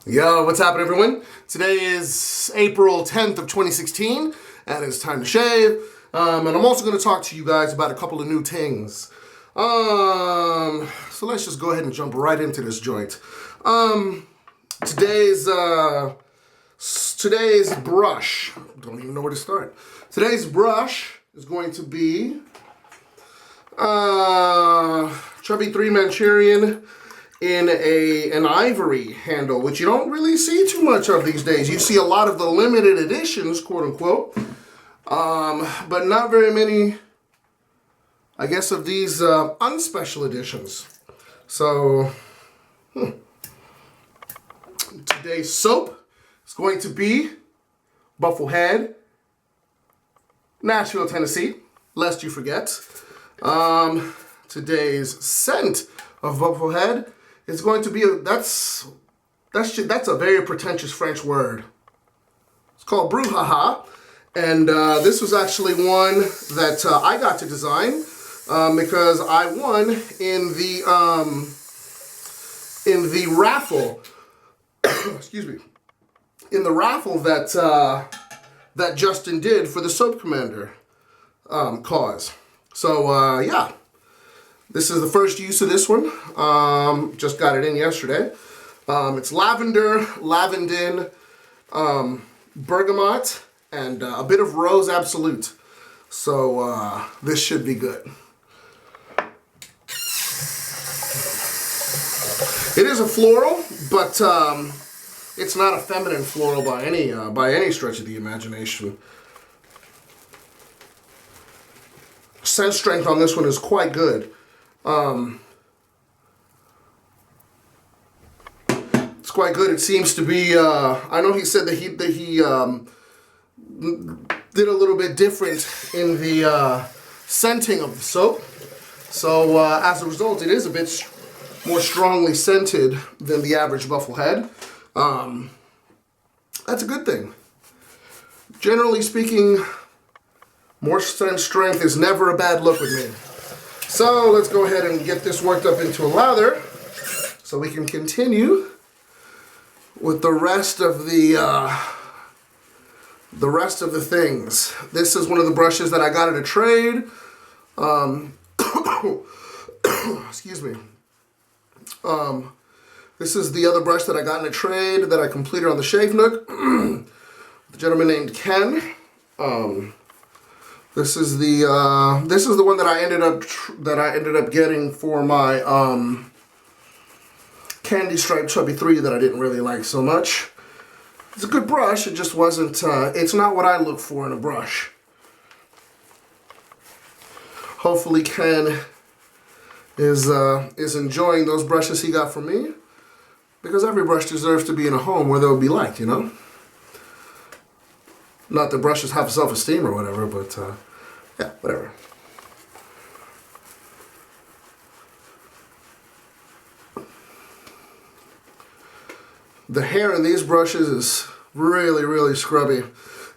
Yo, what's happening, everyone? Today is April 10th of 2016, and it's time to shave. And I'm also going to talk to you guys about a couple of new tings. So let's just go ahead and jump right into this joint. Today's brush. Don't even know where to start. Today's brush is going to be Chubby 3 Manchurian in an ivory handle, which you don't really see too much of these days. You see a lot of the limited editions, quote unquote, but not very many, I guess, of these unspecial editions. So today's soap is going to be Bufflehead, Nashville, Tennessee, lest you forget. Today's scent of Bufflehead is going to be that's a very pretentious French word. It's called brouhaha, and this was actually one that I got to design because I won in the raffle. Excuse me, in the raffle that that Justin did for the Soap Commander cause. So yeah. This is the first use of this one. Just got it in yesterday. It's lavender, lavandin, bergamot, and a bit of rose absolute. So this should be good. It is a floral, but it's not a feminine floral by any stretch of the imagination. Scent strength on this one is quite good. It's quite good. It seems to be. I know he said that he did a little bit different in the scenting of the soap. So as a result, it is a bit more strongly scented than the average Bufflehead. That's a good thing. Generally speaking, more scent strength is never a bad look with me. So let's go ahead and get this worked up into a lather so we can continue with the rest of the things. This is one of the brushes that I got at a trade. Excuse me. This is the other brush that I got in a trade that I completed on the Shave Nook. The gentleman named Ken. This is the one that I ended up getting for my candy stripe Chubby 3 that I didn't really like so much. It's a good brush. It just wasn't. It's not what I look for in a brush. Hopefully Ken is enjoying those brushes he got from me, because every brush deserves to be in a home where they'll be liked, you know. Not that brushes have self-esteem or whatever, but yeah, whatever. The hair in these brushes is really, really scrubby.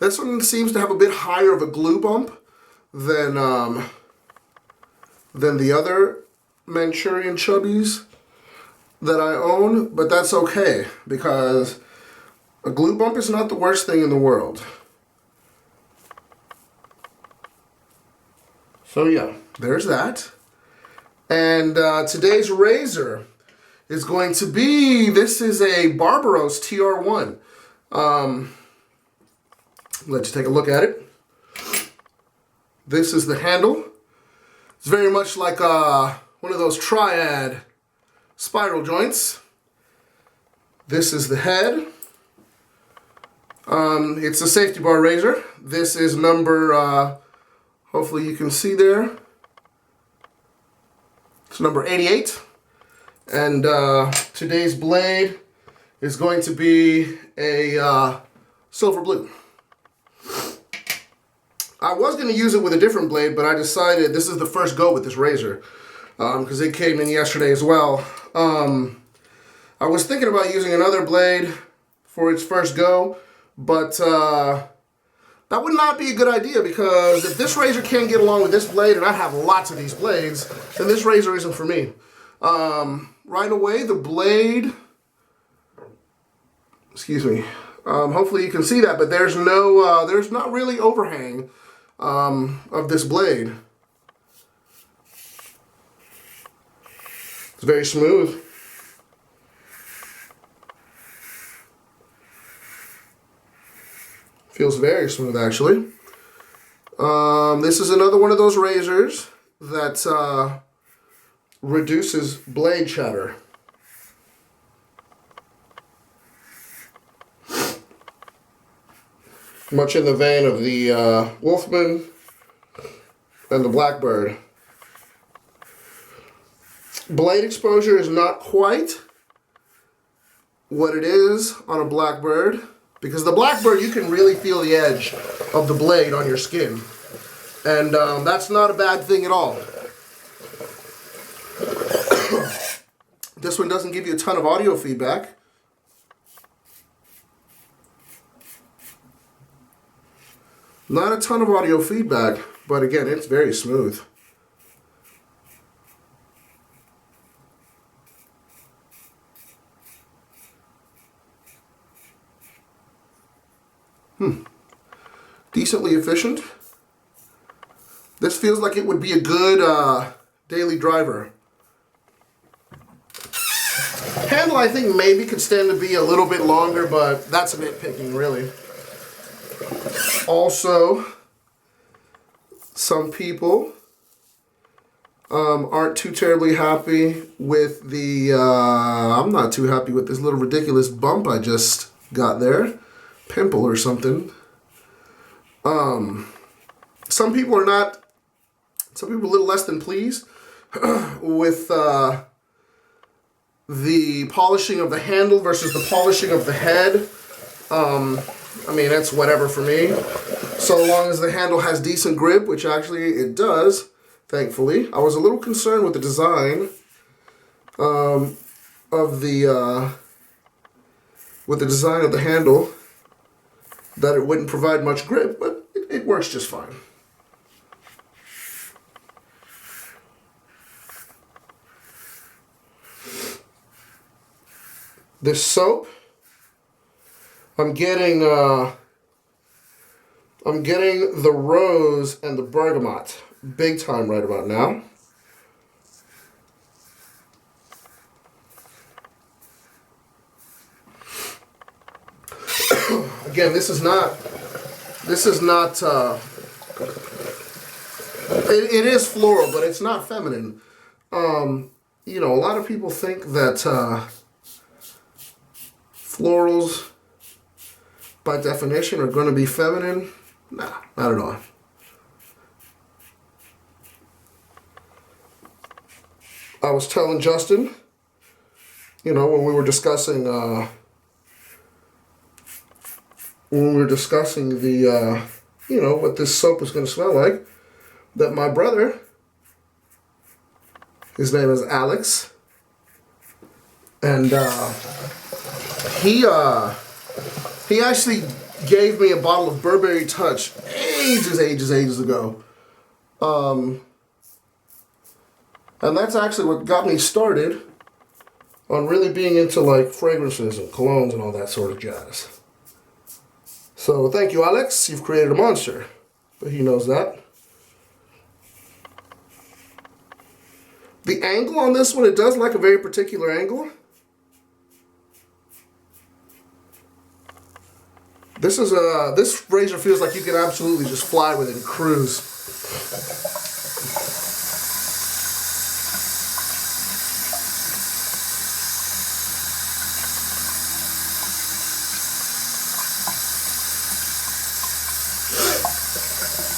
This one seems to have a bit higher of a glue bump than the other Manchurian Chubbies that I own, but that's okay, because a glue bump is not the worst thing in the world. So yeah, there's that. And today's razor is going to be, this is a Barbaros TR1. Let's take a look at it. This is the handle. It's very much like one of those triad spiral joints. This is the head. It's a safety bar razor. This is number, hopefully you can see there. It's number 88. And today's blade is going to be a silver blue. I was going to use it with a different blade, but I decided this is the first go with this razor, because it came in yesterday as well. I was thinking about using another blade for its first go, but that would not be a good idea, because if this razor can't get along with this blade, and I have lots of these blades, then this razor isn't for me. Right away, the blade Excuse me. Hopefully you can see that, but there's no, there's not really overhang of this blade. It's very smooth. Feels very smooth, actually. This is another one of those razors that reduces blade chatter. Much in the vein of the Wolfman and the Blackbird. Blade exposure is not quite what it is on a Blackbird, because the Blackbird, you can really feel the edge of the blade on your skin. And that's not a bad thing at all. This one doesn't give you a ton of audio feedback. Not a ton of audio feedback, but again, it's very smooth. Decently efficient. This feels like it would be a good daily driver. Handle, I think, maybe could stand to be a little bit longer, but that's nitpicking, really. Also, some people aren't too terribly happy with the, I'm not too happy with this little ridiculous bump I just got there. Pimple or something. Some people are not, some people are a little less than pleased with the polishing of the handle versus the polishing of the head. I mean, it's whatever for me. So long as the handle has decent grip, which actually it does, thankfully. I was a little concerned with the design of the design of the handle, that it wouldn't provide much grip, but it works just fine. This soap, I'm getting the rose and the bergamot big time right about now. Again, this is not, it is floral, but it's not feminine. You know, a lot of people think that florals, by definition, are going to be feminine. Nah, not at all. I was telling Justin, you know, when we were discussing the, you know, what this soap was going to smell like, that my brother, his name is Alex, and he actually gave me a bottle of Burberry Touch ages ago. And that's actually what got me started on really being into like fragrances and colognes and all that sort of jazz. So thank you, Alex. You've created a monster. But he knows that. The angle on this one, it does like a very particular angle. This is this razor feels like you can absolutely just fly with it and cruise.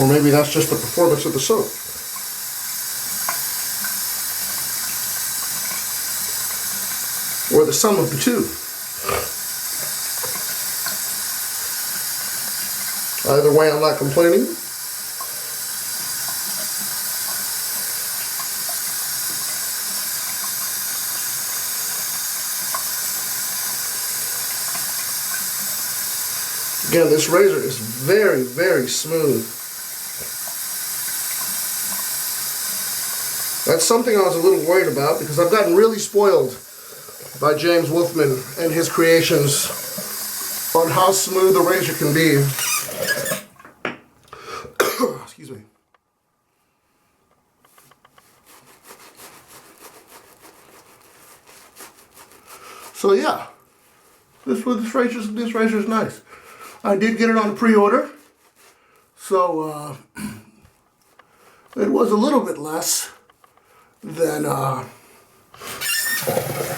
Or maybe that's just the performance of the soap. Or the sum of the two. Either way, I'm not complaining. Again, this razor is very smooth. That's something I was a little worried about because I've gotten really spoiled by James Wolfman and his creations on how smooth the razor can be. Excuse me. So yeah, this razor is nice. I did get it on pre-order, so it was a little bit less than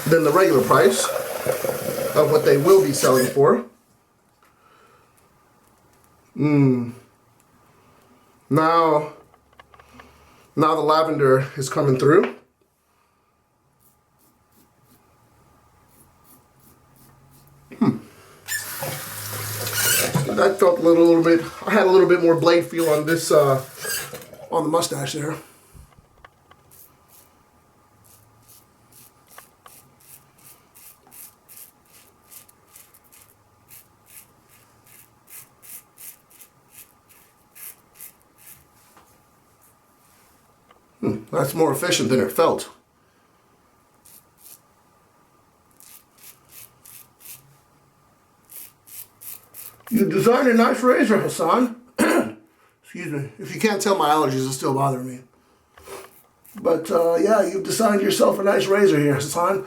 the regular price of what they will be selling for. Now the lavender is coming through. That felt a little bit, I had a little bit more blade feel on this, on the mustache there. That's more efficient than it felt. You designed a nice razor, Hassan. Excuse me. If you can't tell, my allergies are still bothering me. But yeah, you've designed yourself a nice razor here, Hassan.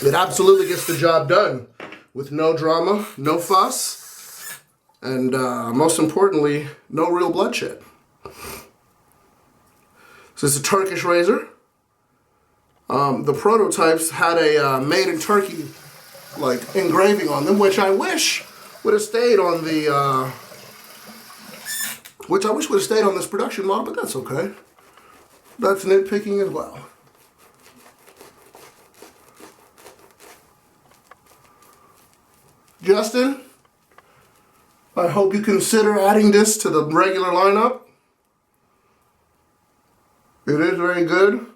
It absolutely gets the job done with no drama, no fuss, and most importantly, no real bloodshed. So it's a Turkish razor. The prototypes had a made in Turkey like engraving on them, which I wish would have stayed on the this production model, but that's okay. That's nitpicking as well. Justin, I hope you consider adding this to the regular lineup. It is very good.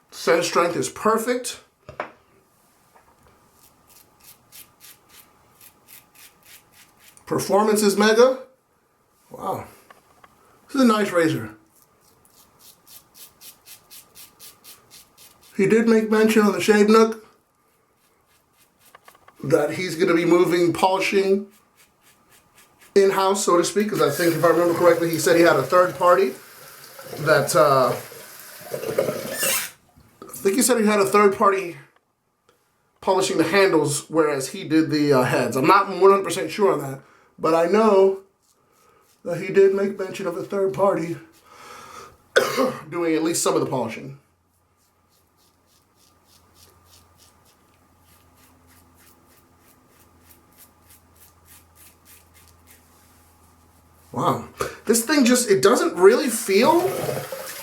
Scent strength is perfect. Performance is mega. Wow. This is a nice razor. He did make mention on the Shave Nook that he's going to be moving polishing in-house, so to speak, because I think, if I remember correctly, he said he had a third party that, I think he said he had a third party polishing the handles, whereas he did the heads. I'm not 100% sure on that, but I know that he did make mention of a third party doing at least some of the polishing. Wow. This thing just, it doesn't really feel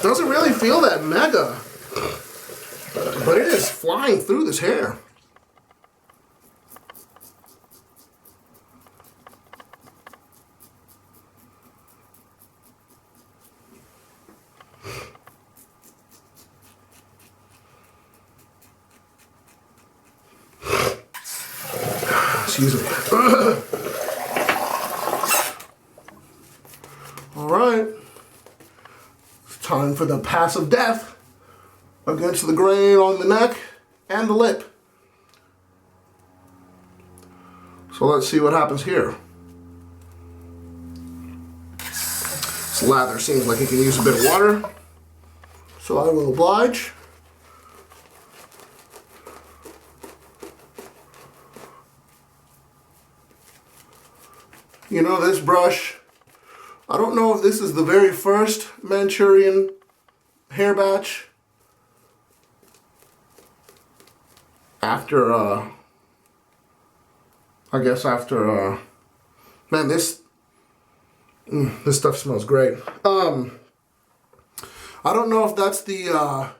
that mega. But it is flying through this hair. Excuse me. Alright. It's time for the pass of death against the grain on the neck and the lip. So let's see what happens here. This lather seems like it can use a bit of water, so I will oblige. You know, this brush, I don't know if this is the very first Manchurian hair batch after, man, this stuff smells great. I don't know if that's the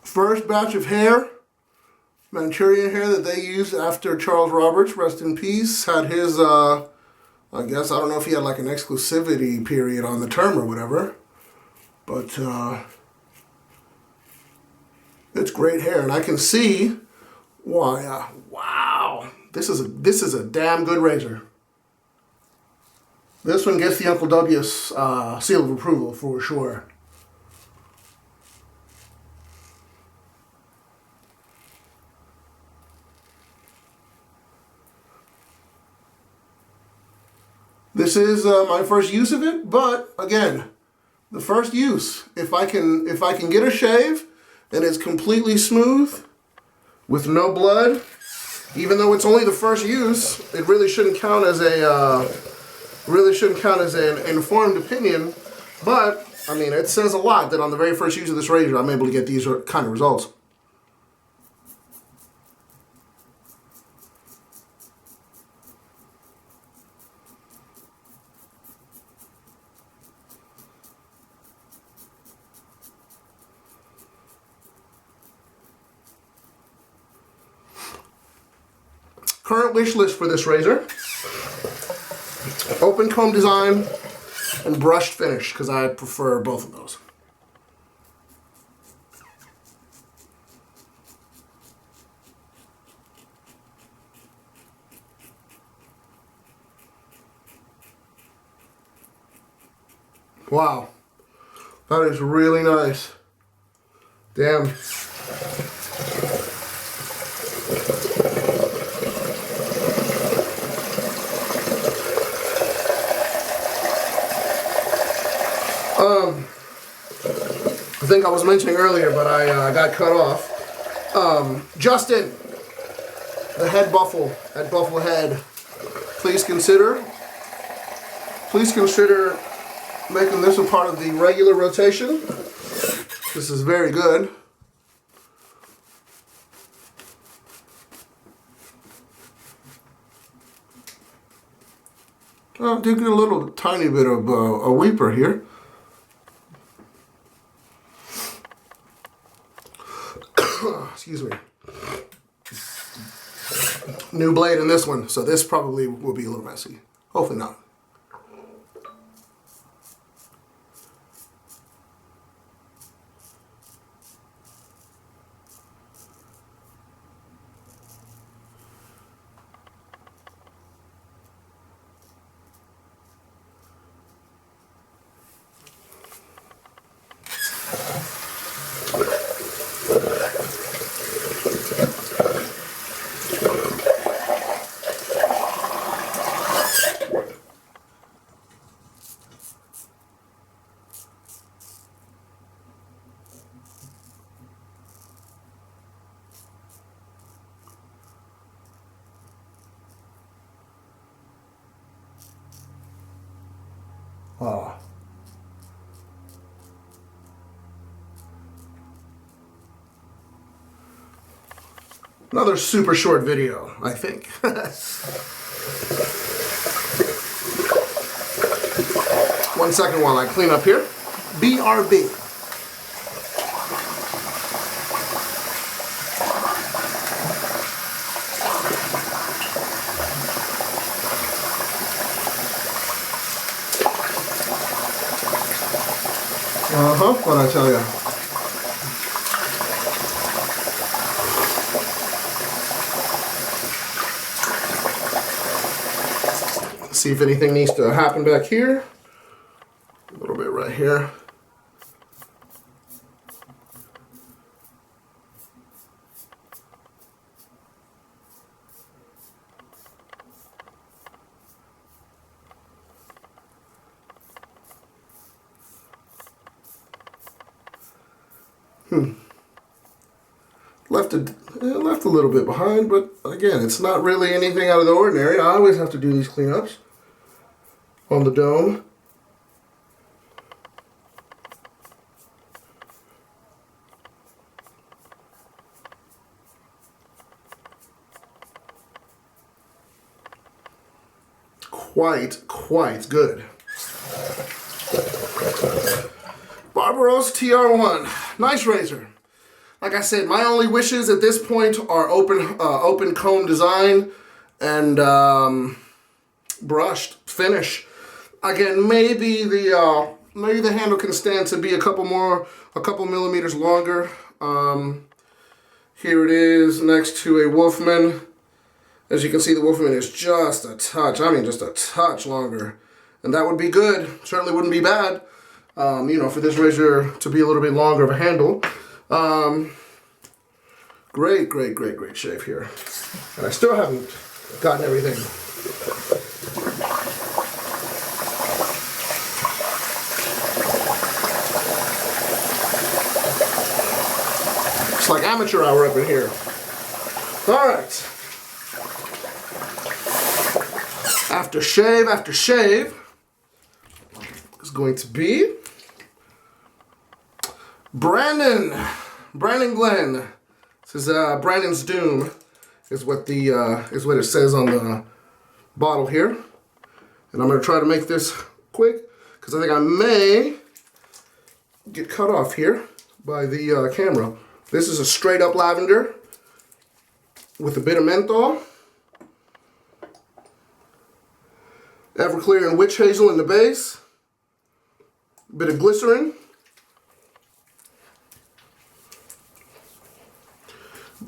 first batch of hair, Manchurian hair, that they used after Charles Roberts, rest in peace, had his, I guess, I don't know if he had like an exclusivity period on the term or whatever, but it's great hair, and I can see why. Wow, this is a damn good razor. This one gets the Uncle W's seal of approval for sure. This is my first use of it, but again, the first use. If I can get a shave and it's completely smooth with no blood, even though it's only the first use, it really shouldn't count as an informed opinion. But I mean, it says a lot that on the very first use of this razor, I'm able to get these kind of results. Current wish list for this razor: open comb design and brushed finish, because I prefer both of those. Wow, that is really nice. Damn. I think I was mentioning earlier, but I got cut off. Justin, the head buffle at Bufflehead, please consider making this a part of the regular rotation. This is very good. I do get a little tiny bit of a weeper here. Excuse me. New blade in this one, so this probably will be a little messy. Hopefully not. Oh. Another super short video, I think. One second while I clean up here. BRB. What'd I tell you? Let's see if anything needs to happen back here. A little bit right here. Left a little bit behind, but again, it's not really anything out of the ordinary. I always have to do these cleanups on the dome. Quite good. Barbaros TR1, nice razor. Like I said, my only wishes at this point are open comb design and brushed finish. Again, maybe the handle can stand to be a couple millimeters longer. Here it is next to a Wolfman. As you can see, the Wolfman is just a touch. I mean, just a touch longer, and that would be good. Certainly wouldn't be bad. You know, for this razor to be a little bit longer of a handle. Great shave here. And I still haven't gotten everything amateur hour up in here. All right. After shave is going to be Brandon Glenn. This is Brandon's Doom, is what it says on the bottle here. And I'm going to try to make this quick because I think I may get cut off here by the camera. This is a straight up lavender with a bit of menthol, Everclear and witch hazel in the base, a bit of glycerin,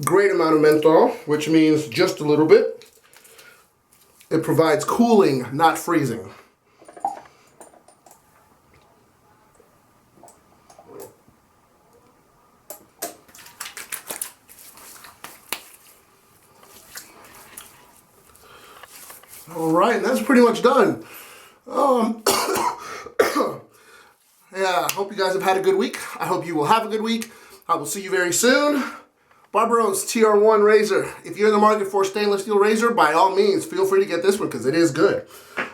great amount of menthol, which means just a little bit. It provides cooling, not freezing. All right, and that's pretty much done. Yeah, I hope you guys have had a good week. I hope you will have a good week. I will see you very soon. Barbaros TR1 razor. If you're in the market for a stainless steel razor, by all means, feel free to get this one because it is good.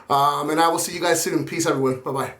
And I will see you guys soon. Peace, everyone. Bye-bye.